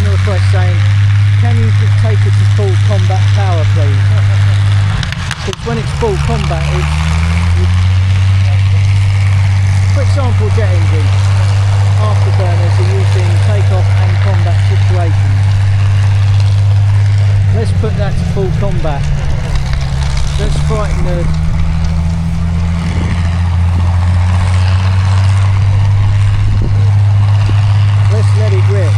sending a request saying, can you just take it to full combat power, please? Because when it's full combat, for example, jet engine afterburners are used in takeoff and combat situations. Let's put that to full combat. Let's frighten the... Let's let it rip.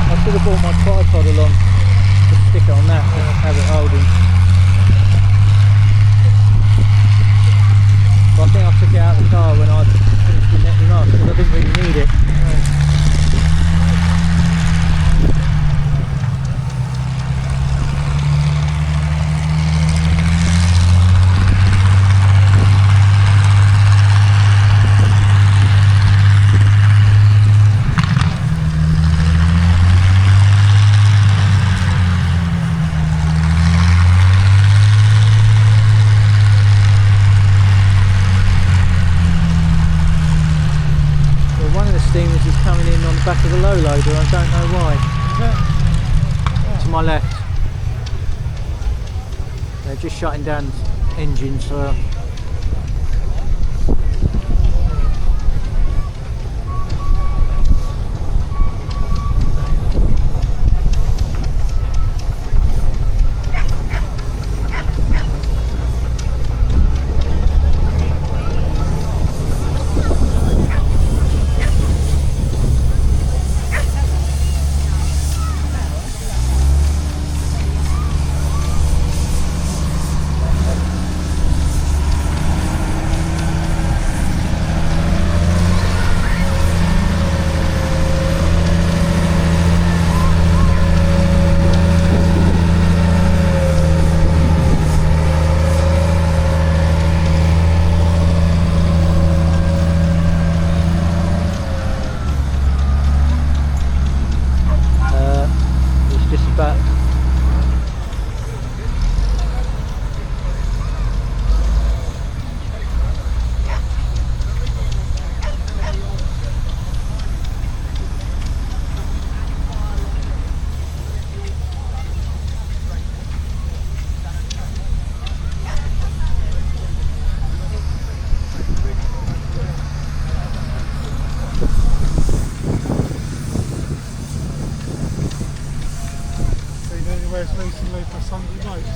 I should have brought my tripod along to stick it on that and have it holding. But I think I took it out of the car when I finished the netting off because I didn't really need it. Steamers is coming in on the back of the low loader, I don't know why. To my left. They're just shutting down engines for... Recently for Sunday nights?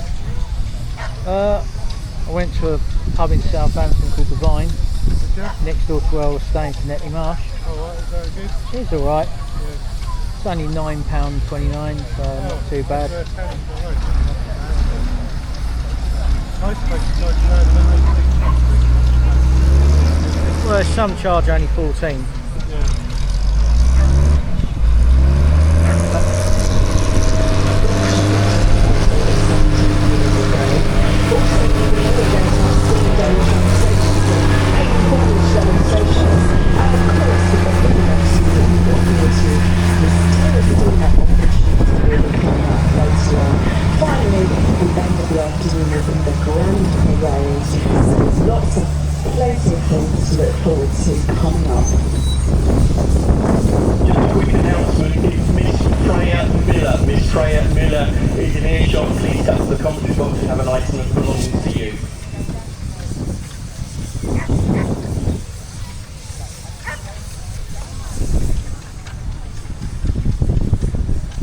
I went to a pub in Southampton called The Vine, next door to where I was staying for Netley Marsh. Alright, very good. It's alright. Yeah. It's only £9.29, so not too bad. Well, some charge only 14. Yeah. Finally, the end of the afternoon is in the grand parade. There's lots of plenty of things to look forward to coming up. Just a quick announcement, it's Miss Freya Miller. Miss Freya Miller is in earshot. Please tap the commentary box and have an item that belongs to you.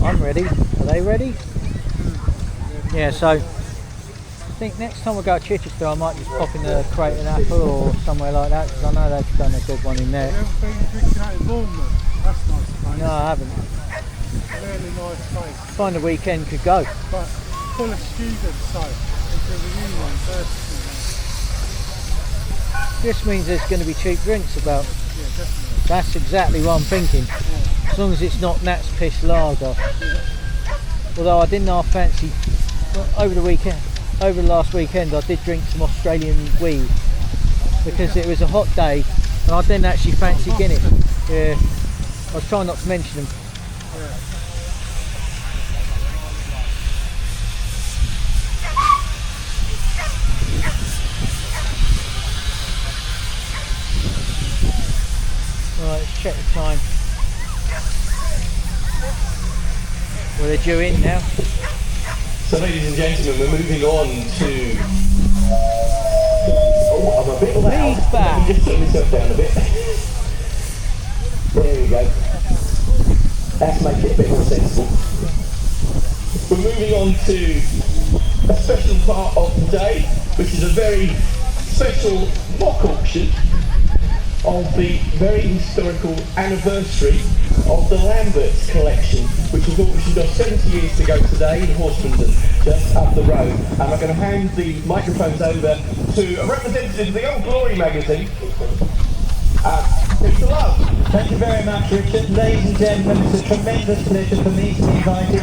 I'm ready. Are they ready? Yeah, so I think next time we go to Chichester I might just pop in the Crate and Apple or somewhere like that because I know they've done a good one in there. Have you ever been drinking out in Bournemouth? That's nice place. No, I haven't. Really nice place. Find a weekend could go. But full of students, so it's a reunion bursting. This means there's going to be cheap drinks about. Yeah, definitely. That's exactly what I'm thinking. Yeah. As long as it's not Nat's Piss Lager. Yeah. Although I didn't half fancy, well, over the last weekend I did drink some Australian weed because it was a hot day and I didn't actually fancy Guinness. Yeah, I was trying not to mention them. Right, let's check the time. Well, they're due in now. So ladies and gentlemen, we're moving on to... Oh, I'm a bit loud. Lead back. Let me just turn myself down a bit. There we go. That's make it a bit more sensible. We're moving on to a special part of the day, which is a very special mock auction of the very historical anniversary of the Lambert collection, which was auctioned off 70 years ago today in Horsmonden, just up the road. And I'm going to hand the microphones over to a representative of the Old Glory magazine, Mr. Love. Thank you very much, Richard. Ladies and gentlemen, it's a tremendous pleasure for me to be invited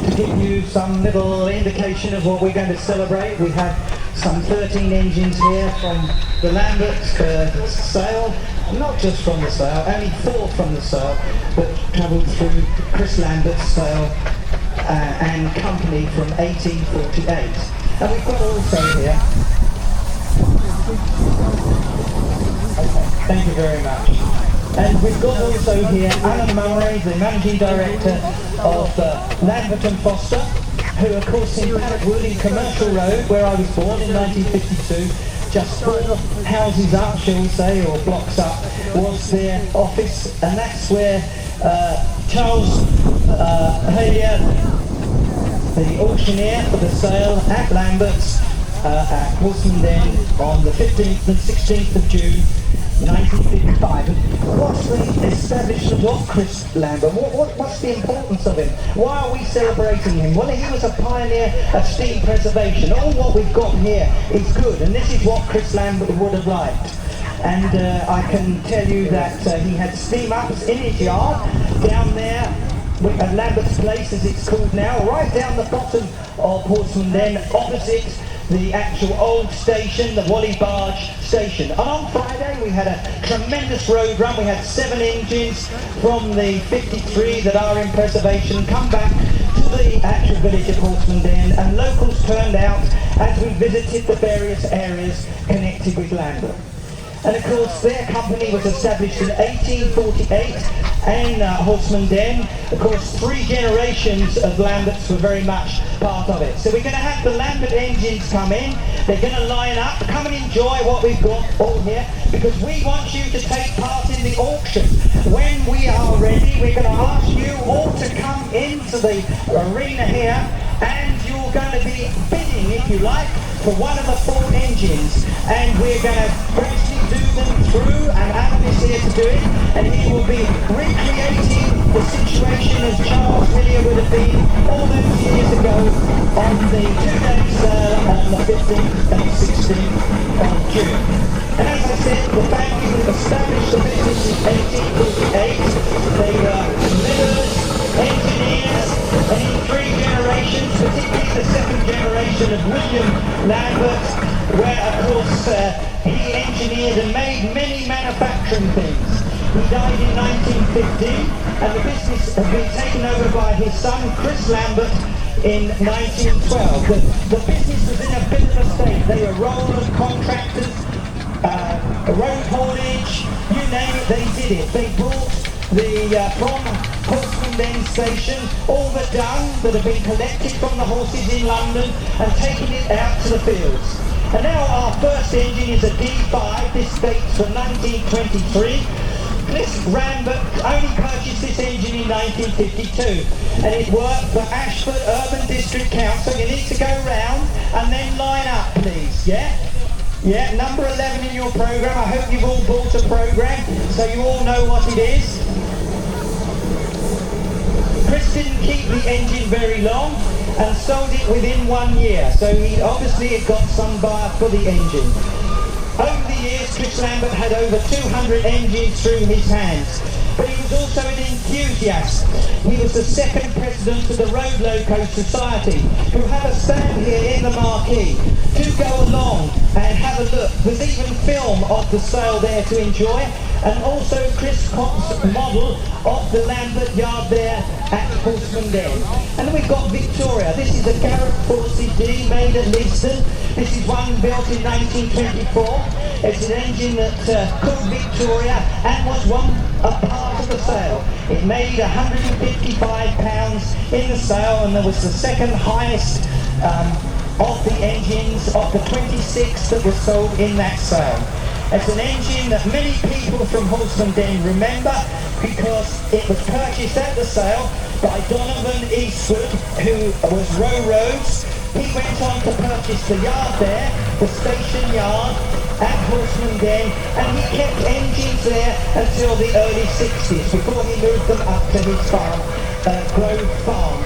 to give you some little indication of what we're going to celebrate. We have some 13 engines here from the Lambert sale, not just from the sale, only 4 from the sale, but travelled through Chris Lambert's sale and company from 1848. And we've got also here... Okay, thank you very much. And we've got also here Alan Murray, the Managing Director of Lambert and Foster, who of course in Paddockwood in Commercial Road, where I was born in 1952, just 4 houses up, shall we say, or blocks up, was their office, and that's where Charles Halier, the auctioneer for the sale at Lambert's at Horsmonden on the 15th and 16th of June 1955. What's the establishment of Chris Lambert? What's the importance of him? Why are we celebrating him? Well, he was a pioneer of steam preservation. All what we've got here is good, and this is what Chris Lambert would have liked. And I can tell you that he had steam ups in his yard, down there at Lambert's Place, as it's called now, right down the bottom of Horsmonden, opposite the actual old station, the Wally Barge station. And on Friday we had a tremendous road run. We had 7 engines from the 53 that are in preservation come back to the actual village of Horsmonden, and locals turned out as we visited the various areas connected with Lambert. And of course their company was established in 1848 in Horsmonden. Of course 3 generations of Lamberts were very much part of it. So we're going to have the Lambert engines come in. They're going to line up. Come and enjoy what we've got all here, because we want you to take part in the auction. When we are ready, we're going to ask you all to come into the arena here, and you're going to be bidding, if you like, for one of the 4 engines, and we're going to gradually do them through, and Alan is here to do it, and he will be recreating the situation as Charles Hillier would have been all those years ago on the 2-day sale on the 15th and 16th of June. And as I said, the family would have established the business in 1848. They were millers, engineers, and in 3 generations, particularly the 2nd generation of William Lambert, where of course he engineered and made many manufacturing things. He died in 1915, and the business had been taken over by his son Chris Lambert in 1912. The business was in a bit of a state. They were rollers, contractors, road haulage, you name it, they did it. They brought from Horsmonden station all the dung that had been collected from the horses in London and taken it out to the fields. And now our first engine is a D5. This dates from 1923. Chris Lambert only purchased this engine in 1952, and it worked for Ashford Urban District Council. You need to go round and then line up, please, yeah? Yeah, number 11 in your programme. I hope you've all bought a programme, so you all know what it is. Chris didn't keep the engine very long and sold it within 1 year, so he obviously had got some buyer for the engine. Over the years, Chris Lambert had over 200 engines through his hands. but he was also an enthusiast. He was the second president of the Road Locomotive Society, who had a stand here in the marquee. Do go along and have a look. There's even film of the sale there to enjoy, and also Chris Cott's model of the Lambert yard there at Horsmonden. And then we've got Victoria. This is a Garrett 4CD made at Liston. This is one built in 1924. It's an engine that called Victoria and was a part of the sale. It made £155 in the sale, and there was the second highest of the engines of the 26 that were sold in that sale. It's an engine that many people from Horsmonden remember because it was purchased at the sale by Donovan Eastwood, who was Row Roads. He went on to purchase the yard there, the station yard at Horsmonden, and he kept engines there until the early 60s before he moved them up to his farm, Grove Farm.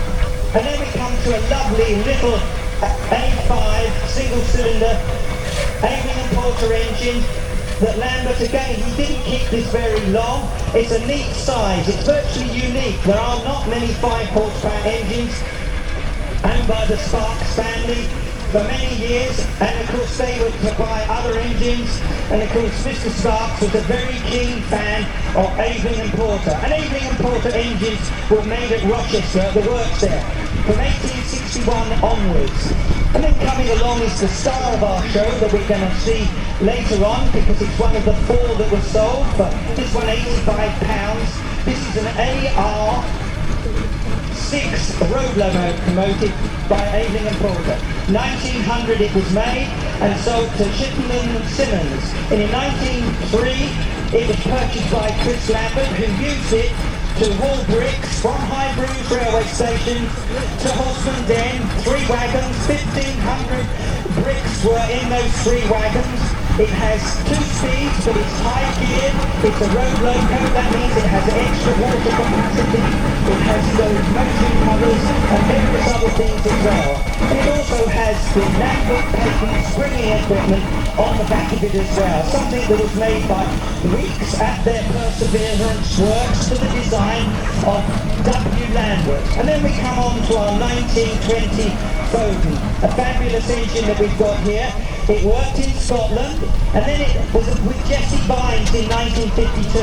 And then we come to a lovely little A5 single-cylinder Avon & Porter engine that Lambert, again, he didn't keep this very long. It's a neat size, it's virtually unique. There are not many 5 horsepower engines owned by the Sparks family for many years, and of course they were to buy other engines, and of course Mr. Sparks was a very keen fan of Avon & Porter. And Avon & Porter engines were made at Rochester, at the works there, from 1861 onwards. And then coming along is the star of our show that we're going to see later on, because it's one of the 4 that were sold, but this one £85. This is an AR6 Road Locomotive by Avon & Porter. 1900 it was made and sold to Shipman Simmons. And in 1903 it was purchased by Chris Lambert, who used it to haul bricks from High Brews railway station to Horsmonden. 3 wagons, 1,500 bricks were in those 3 wagons. It has 2 speeds, but it's high geared. It's a road loco, that means it has extra water capacity. It has those motion covers and various other things as well. And it also has the Lambert patent springing equipment on the back of it as well. Something that was made by Weeks at their Perseverance Works to the design of W. Lambert. And then we come on to our 1920 Foden, a fabulous engine that we've got here. It worked in Scotland, and then it was with Jesse Vines in 1952.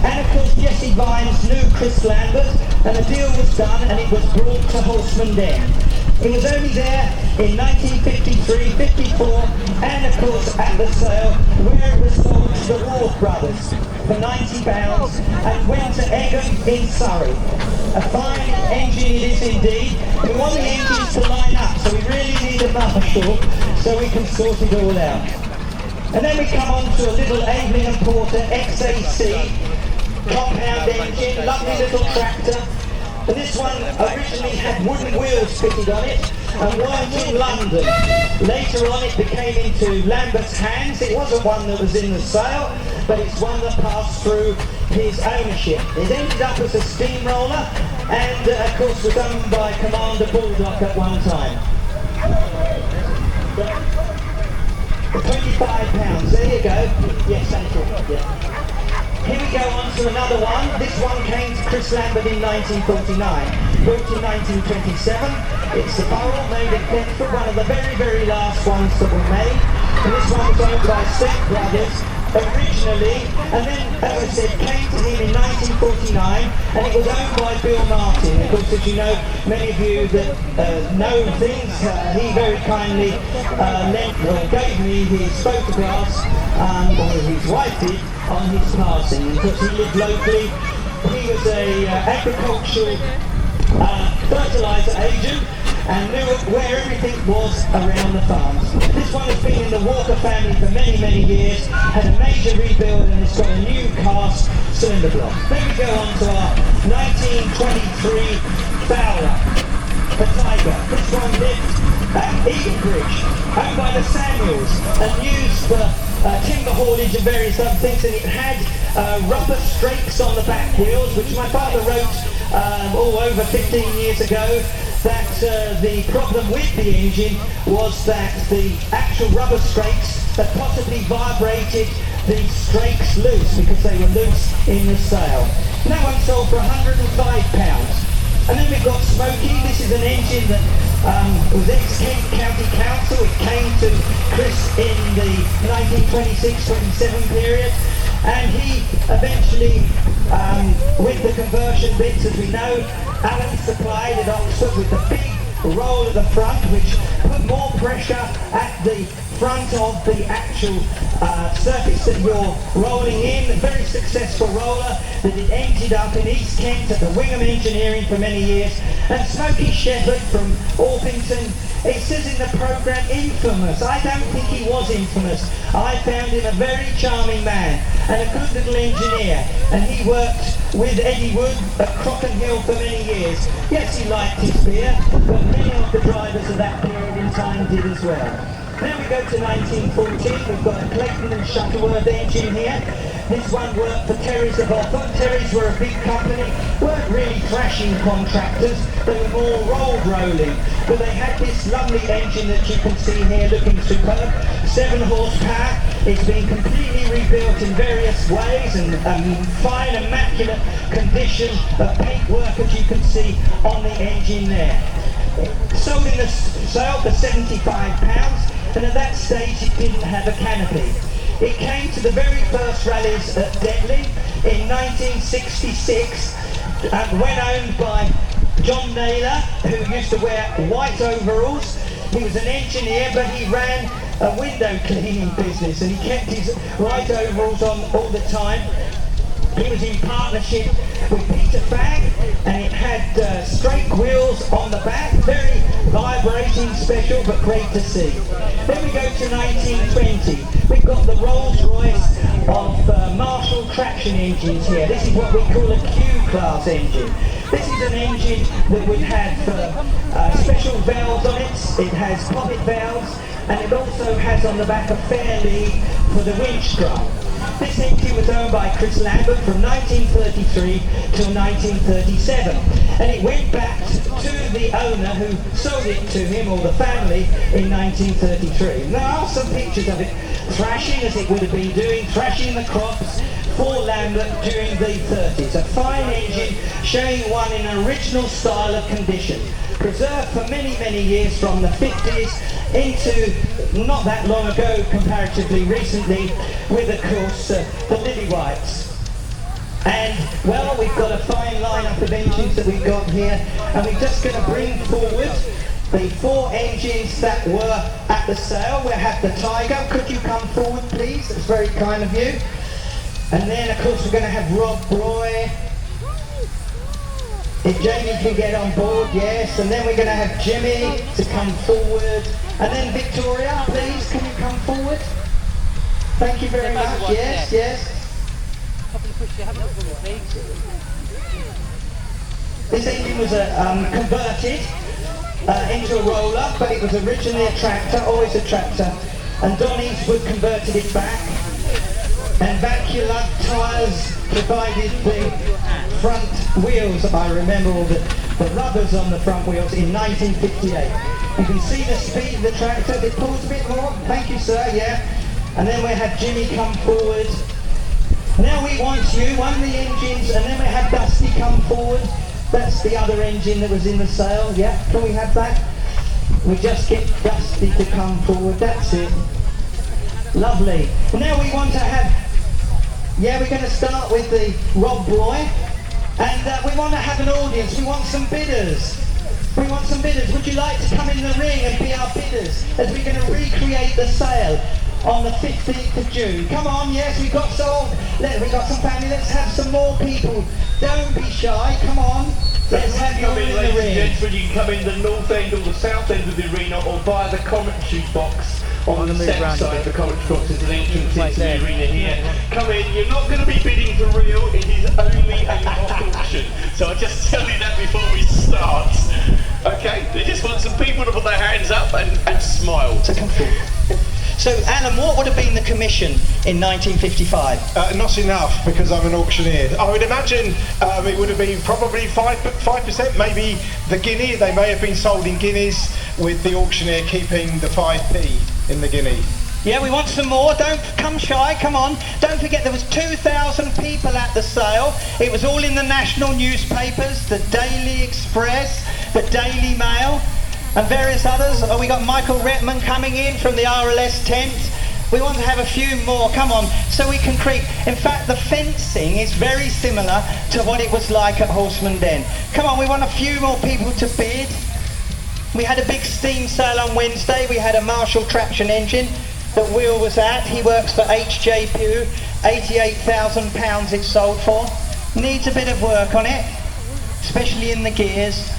And of course Jesse Vines knew Chris Lambert, and a deal was done, and it was brought to Horsmonden. It was only there in 1953, 54, and of course at the sale where it was sold to the Ward brothers for £90 and went to Egham in Surrey. A fine engine it is indeed. We want the engines to line up, so we really need a marshal so we can sort it all out. And then we come on to a little Avon & Porter XAC compound engine, lovely little tractor. And this one originally had wooden wheels fitted on it and worked in London. Later on it became into Lambert's hands. It wasn't one that was in the sale, but it's one that passed through his ownership. It ended up as a steamroller and of course was owned by Commander Baldock at one time. £25, there you go. Yes, thank you. Yeah. Here we go on to another one. This one came to Chris Lambert in 1949, built in 1927. It's the Burrell made at Kent, one of the very, very last ones that were made. And this one was owned by Set Brothers originally, and then, as I said, came to him in 1949, and it was owned by Bill Martin. Of course, as you know, many of you that know things, he very kindly gave me his photographs, or his wife did, on his passing. Because he lived locally, he was a agricultural fertiliser agent and knew where everything was around the farms. This one has been in the Walker family for many, many years, had a major rebuild, and it's got a new cast cylinder block. Then we go on to our 1923 Fowler, the Tiger. This one lived at Eaglebridge, owned by the Samuels, and used for timber haulage and various other things, and it had rubber strakes on the back wheels, which my father wrote over 15 years ago, that the problem with the engine was that the actual rubber strakes had possibly vibrated the strakes loose because they were loose in the sail. And that one sold for £105. And then we've got Smokey. This is an engine that was ex-Kent County Council. It came to Chris in the 1926-27 period. And he eventually, with the conversion bits, as we know, Alan supplied at Oxford with the big roll at the front, which put more pressure at the front of the actual surface that you're rolling in. A very successful roller that it ended up in East Kent at the Wingham Engineering for many years. And Smokey Shepherd from Orpington, it says in the programme infamous. I don't think he was infamous. I found him a very charming man and a good little engineer, and he worked with Eddie Wood at Crockenhill for many years. Yes, he liked his beer, but many of the drivers of that period in time did as well. Now we go to 1914, we've got a Clayton and Shuttleworth engine here. This one worked for Terry's of Otham. Terry's were a big company, weren't really thrashing contractors, they were more rolling. But they had this lovely engine that you can see here looking superb, 7 horsepower. It's been completely rebuilt in various ways and fine immaculate condition of paintwork, as you can see on the engine there. Sold in the sale for £75, and at that stage it didn't have a canopy. It came to the very first rallies at Detley in 1966, when owned by John Naylor, who used to wear white overalls. He was an engineer, but he ran a window cleaning business, and he kept his white overalls on all the time. He was in partnership with Peter Fagg, and it had straight wheels on the back, very vibrating, special, but great to see. Then we go to 1920. We've got the Rolls-Royce of Marshall traction engines here. This is what we call a Q-class engine. This is an engine that would have special valves on it. It has pocket valves, and it also has on the back a fair lead for the winch drum. This engine was owned by Chris Lambert from 1933 till 1937, and it went back to the owner who sold it to him, or the family, in 1933. There are some pictures of it thrashing, as it would have been doing, thrashing the crops for Lambert during the 30s. A fine engine showing one in an original style of condition, preserved for many, many years from the 50s into not that long ago, comparatively recently, with of course the Lily Whites. And well, we've got a fine lineup of engines that we've got here, and we're just going to bring forward the 4 engines that were at the sale. We'll have the Tiger. Could you come forward, please? That's very kind of you. And then, of course, we're going to have Rob Roy. If Jamie can get on board, yes. And then we're going to have Jimmy to come forward. And then Victoria, please, can you come forward? Thank you very much. Yes, yes. This engine was converted into a roller, but it was originally a tractor, always a tractor. And Don Eastwood converted it back. And Vacula tyres provided the front wheels. I remember all the rubbers on the front wheels in 1958. You can see the speed of the tractor. It pulls a bit more. Thank you, sir. Yeah. And then we have Jimmy come forward. Now we want you, one of the engines, and then we have Dusty come forward. That's the other engine that was in the sale. Yeah. Can we have that? We just get Dusty to come forward. That's it. Lovely. Now we want to have. Yeah, we're going to start with the Rob Roy, and we want to have an audience. We want some bidders. We want some bidders. Would you like to come in the ring and be our bidders as we're going to recreate the sale on the 15th of June? Come on, yes, we've got some family. Let's have some more people. Don't be shy. Come on. Let's have you all in the ring. Ladies and gentlemen, you can come in the north end or the south end of the arena, or via the commentary box on the south side of the commentary box. There's an entrance into the arena here. Come in. You're not going to be bidding for real. It is only a mock auction. So I'll just tell you that before we start. Okay? They just want some people to put their hands up and smile. So come forward. So, Alan, what would have been the commission in 1955? Not enough, because I'm an auctioneer. I would imagine it would have been probably 5%, maybe the guinea. They may have been sold in guineas, with the auctioneer keeping the 5p in the guinea. Yeah, we want some more. Don't come shy, come on. Don't forget there was 2,000 people at the sale. It was all in the national newspapers, the Daily Express, the Daily Mail, and various others. Oh, we got Michael Rettman coming in from the RLS tent. We want to have a few more, come on, so we can creep. In fact, the fencing is very similar to what it was like at Horsmonden. Come on, we want a few more people to bid. We had a big steam sale on Wednesday. We had a Marshall traction engine that Weald was at. He works for HJ Pugh. £88,000 it sold for. Needs a bit of work on it, especially in the gears.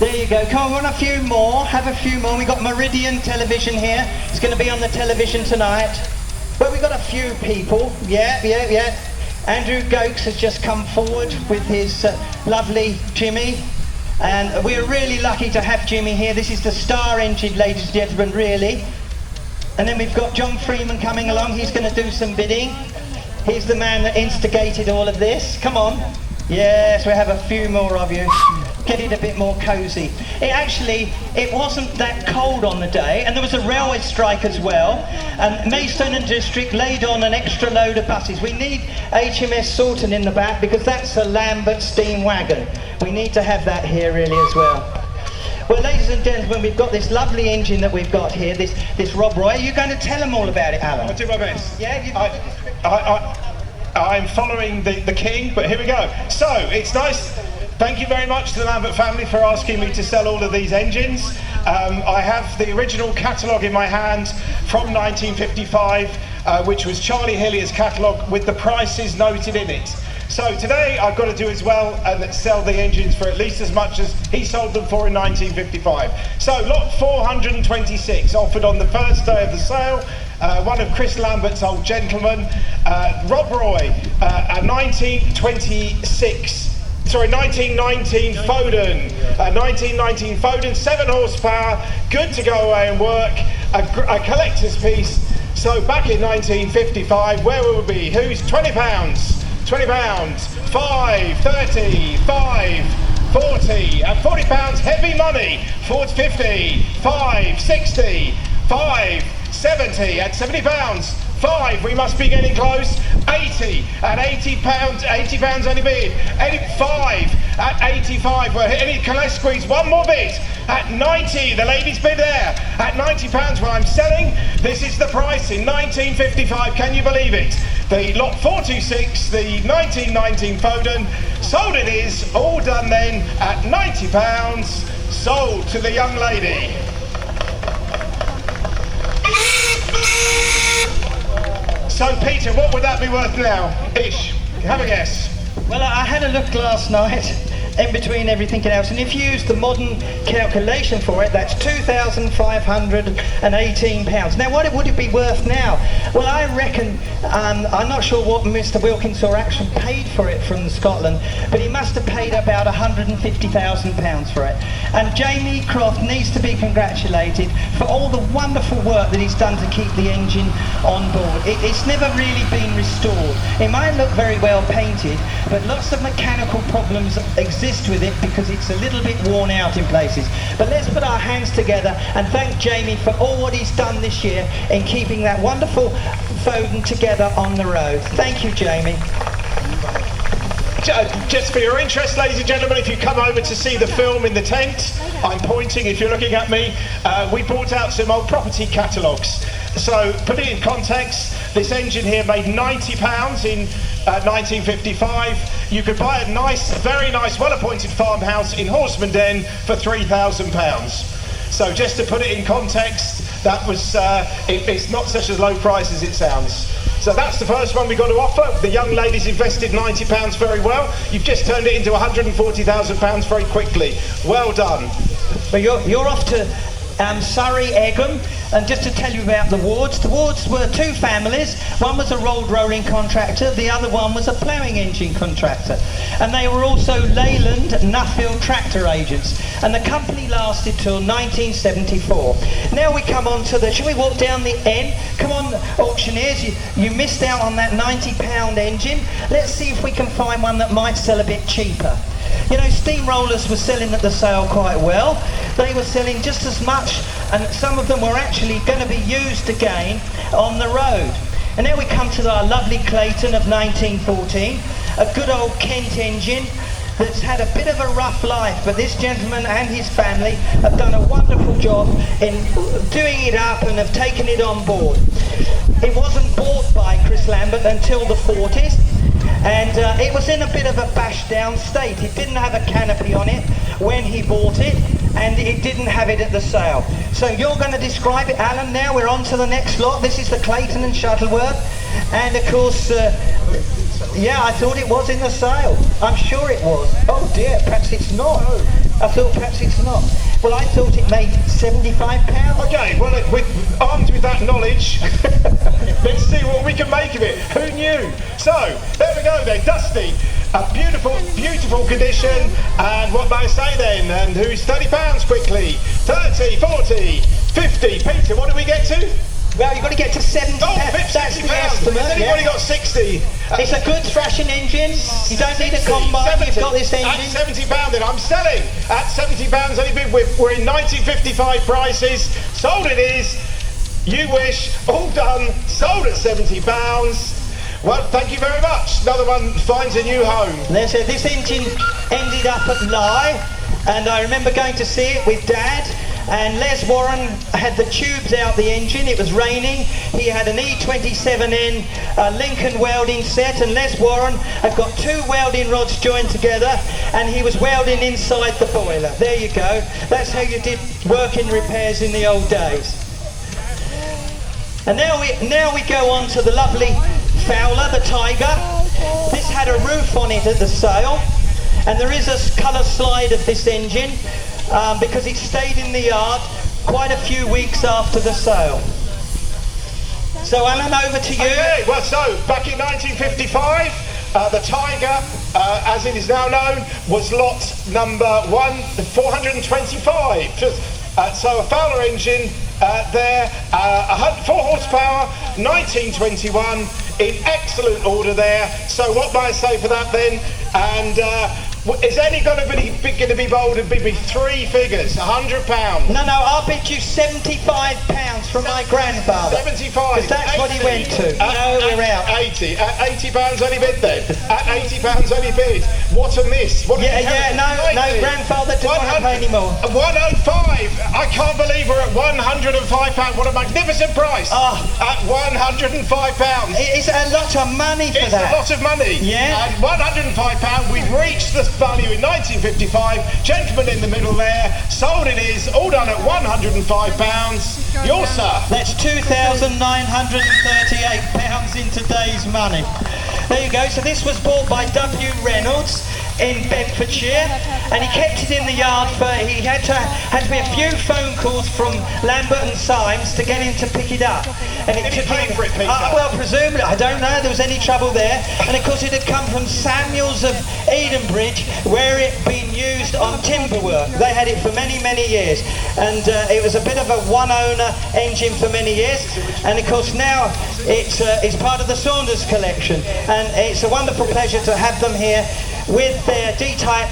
There you go. Come on, we want a few more. Have a few more. We got Meridian Television here. It's going to be on the television tonight. But we got a few people. Yeah. Andrew Gokes has just come forward with his lovely Jimmy. And we're really lucky to have Jimmy here. This is the star engine, ladies and gentlemen, really. And then we've got John Freeman coming along. He's going to do some bidding. He's the man that instigated all of this. Come on. Yes, we have a few more of you. Get it a bit more cosy. It wasn't that cold on the day, and there was a railway strike as well, and Maidstone and District laid on an extra load of buses. We need HMS Sawton in the back because that's a Lambert steam wagon. We need to have that here really as well. Well, ladies and gentlemen, we've got this lovely engine that we've got here, this Rob Roy. Are you going to tell them all about it, Alan? I'll do my best. Yeah, I'm following the king, but here we go. So, it's nice. Thank you very much to the Lambert family for asking me to sell all of these engines. I have the original catalogue in my hand from 1955, which was Charlie Hillier's catalogue with the prices noted in it. So today I've got to do as well and sell the engines for at least as much as he sold them for in 1955. So lot 426 offered on the first day of the sale. One of Chris Lambert's old gentlemen, Rob Roy, a 1919 Foden, 7 horsepower, good to go away and work, a collector's piece. So back in 1955, where will we be? Who's £20? £20, 5, 30, 5, 40, and £40 heavy money, 50, 5, 60, 5, 70, at £70, 5, we must be getting close, 80, at £80 only bid, 85, at 85, let's squeeze one more bid, at 90, the ladies bid there, at £90 where I'm selling, this is the price in 1955, can you believe it? The lot 426, the 1919 Foden, sold it is, all done then, at £90, sold to the young lady. So Peter, what would that be worth now? Ish, have a guess. well, I had a look last night in between everything else, and if you use the modern calculation for it, that's £2,518. Now, what would it be worth now? Well, I reckon, I'm not sure what Mr. Wilkins or Action paid for it from Scotland, but he must have paid about £150,000 for it. And Jamie Croft needs to be congratulated for all the wonderful work that he's done to keep the engine on board. It's never really been restored. It might look very well painted, but lots of mechanical problems exist with it because it's a little bit worn out in places. But let's put our hands together and thank Jamie for all what he's done this year in keeping that wonderful Foden together on the road. Thank you, Jamie. Just for your interest, ladies and gentlemen, if you come over to see the film in the tent, I'm pointing if you're looking at me, we brought out some old property catalogues. So, put it in context, this engine here made £90 in 1955. You could buy a nice, very nice, well-appointed farmhouse in Horsmonden for £3,000. So, just to put it in context, that was, it's not such a low price as it sounds. So that's the first one we got to offer. The young lady's invested £90 very well. You've just turned it into £140,000 very quickly. Well done. But you're off to Surrey, Egham, and just to tell you about the wards were two families. One was a road rolling contractor, the other one was a ploughing engine contractor, and they were also Leyland Nuffield tractor agents, and the company lasted till 1974. Now we come on to shall we walk down the end? Come on, auctioneers, you missed out on that £90 engine. Let's see if we can find one that might sell a bit cheaper. You know, steamrollers were selling at the sale quite well. they were selling just as much, and some of them were actually going to be used again on the road. And now we come to our lovely Clayton of 1914, a good old Kent engine that's had a bit of a rough life, but this gentleman and his family have done a wonderful job in doing it up and have taken it on board. It wasn't bought by Chris Lambert until the 40s, and it was in a bit of a bashed down state. It didn't have a canopy on it when he bought it, and it didn't have it at the sale. So you're going to describe it, Alan. Now we're on to the next lot. This is the Clayton and Shuttleworth, and of course yeah, I thought it was in the sale. I'm sure it was. Oh dear, perhaps it's not. I thought perhaps it's not. Well, I thought it made £75. Okay, well, armed with that knowledge, let's see what we can make of it. Who knew? So, there we go then, Dusty. A beautiful, beautiful condition. And what may I say then? And who's £30 quickly? 30, 40, 50. Peter, what did we get to? Well, you've got to get to £70. Oh, £50. That's the estimate. Has anybody got 60? It's a good thrashing engine. You don't need a combine. You've got this engine. At £70 then, I'm selling at £70. Only bid we're in 1955 prices. Sold it is. You wish. All done. Sold at £70. Well, thank you very much. Another one finds a new home. This engine ended up at Lye, and I remember going to see it with Dad. And Les Warren had the tubes out the engine. It was raining. He had an E27N Lincoln welding set, and Les Warren had got two welding rods joined together, and he was welding inside the boiler. There you go. That's how you did working repairs in the old days. And now we go on to the lovely Fowler, the Tiger. This had a roof on it at the sale, and there is a colour slide of this engine. Because it stayed in the yard quite a few weeks after the sale. So Alan, over to you. Okay, well, so back in 1955, the Tiger, as it is now known, was lot number 425. So a Fowler engine there, 4 horsepower, 1921, in excellent order there. So what may I say for that then? And is any going to be bold and bid me 3 figures? £100? No, I'll bid you £75 from my grandfather. 75. Because that's 80. What he went to. No, we're out. 80. At £80 only bid then. At £80 only bid. What a miss. What No, grandfather didn't want to pay any more. 105. I can't believe we're at £105. What a magnificent price. Oh. At £105. It's a lot of money for that. It's a lot of money. Yeah. At £105, we've reached the value in 1955. Gentleman in the middle there. Sold it is. All done at £105. Yours, sir. That's £2,938 in today's money. There you go. So this was bought by W. Reynolds in Bedfordshire, and he kept it in the yard for, he had to be a few phone calls from Lambert and Symes to get him to pick it up. And it took him, for it, Peter? well, presumably, I don't know, there was any trouble there. And of course it had come from Samuels of Edenbridge, where it had been used on timber work. They had it for many, many years, and it was a bit of a one-owner engine for many years. And of course now it's part of the Saunders collection, and it's a wonderful pleasure to have them here with their D-type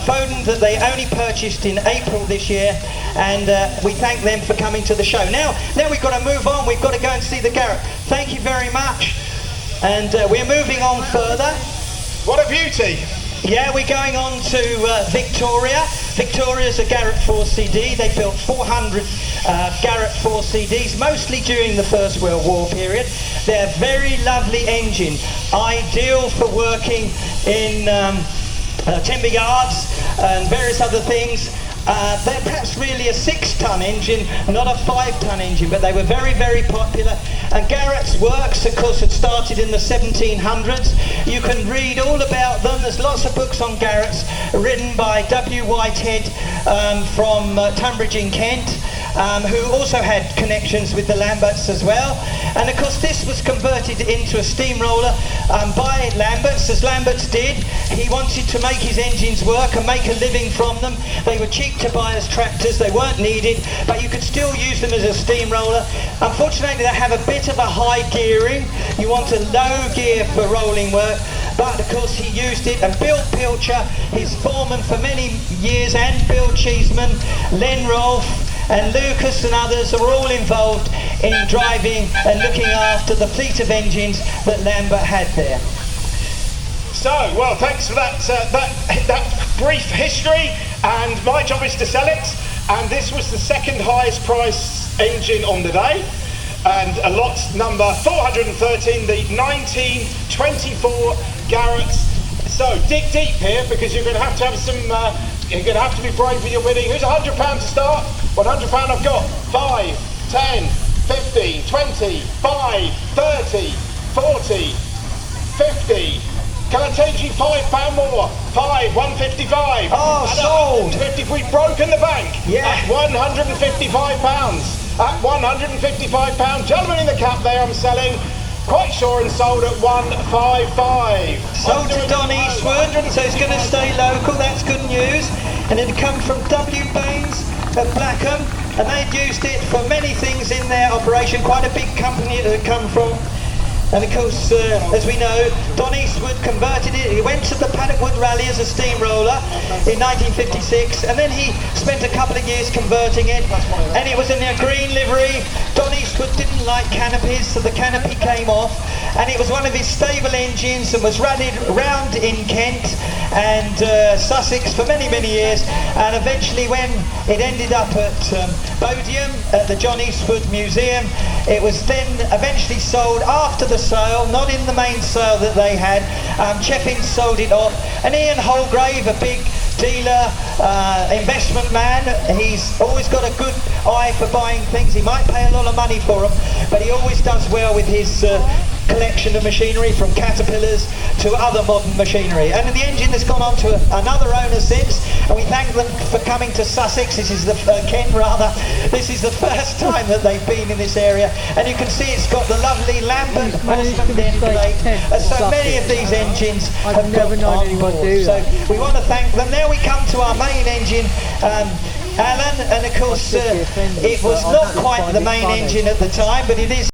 Foden that they only purchased in April this year, and we thank them for coming to the show. Now we've got to move on. We've got to go and see the Garrett. Thank you very much, and we're moving on further. What a beauty. Yeah, we're going on to Victoria. Victoria's a Garrett 4 CD. They built 400 Garrett 4 CDs, mostly during the First World War period. They're a very lovely engine, ideal for working in timber yards and various other things. They're perhaps really a 6-ton engine, not a 5-ton engine, but they were very, very popular. And Garrett's works, of course, had started in the 1700s. You can read all about them. There's lots of books on Garrett's written by W. Whitehead from Tunbridge in Kent, who also had connections with the Lamberts as well. And of course this was converted into a steamroller by Lamberts, as Lamberts did. He wanted to make his engines work and make a living from them. They were cheap to buy as tractors, they weren't needed, but you could still use them as a steamroller. Unfortunately they have a bit of a high gearing. You want a low gear for rolling work, but of course he used it, and Bill Pilcher, his foreman for many years, and Bill Cheeseman, Len Rolfe and Lucas and others are all involved in driving and looking after the fleet of engines that Lambert had there. So, well, thanks for that brief history, and my job is to sell it, and this was the second highest price engine on the day, and a lot number 413, the 1924 Garrett. So dig deep here, because you're going to have some, you're going to have to be brave with your bidding. Who's £100 to start? £100 I've got 5, 10, 15, 20, 5, 30, 40, 50. Can I take you £5 more? 5, 155. Oh, sold. 150. We've broken the bank. Yeah. At £155. At £155. Gentleman in the cap there, I'm selling. Quite sure, and sold at 155. Sold to Don Eastwood, so it's going to stay local. That's good news. And it come from W. Baines at Blackham, and they'd used it for many things in their operation. Quite a big company it had come from. And of course, as we know, Don Eastwood converted it. He went to the Paddockwood Rally as a steamroller in 1956, and then he spent a couple of years converting it, and it was in a green livery. Don Eastwood didn't like canopies, so the canopy came off, and it was one of his stable engines and was rallied around in Kent and Sussex for many, many years, and eventually when it ended up at Bodiam at the John Eastwood Museum, it was then eventually sold after the sale, not in the main sale that they had. Cheffin sold it off, and Ian Holgrave, a big dealer, investment man, he's always got a good eye for buying things. He might pay a lot of money for them, but he always does well with his collection of machinery, from Caterpillars to other modern machinery. And the engine has gone on to another owner since, and we thank them for coming to Sussex. This is the Kent rather. This is the first time that they've been in this area, and you can see it's got the lovely Lambert Auction end plate. So many of these engines have got on board. So we want to thank them. Now we come to our main engine, Alan, and of course it was not quite the main engine at the time, but it is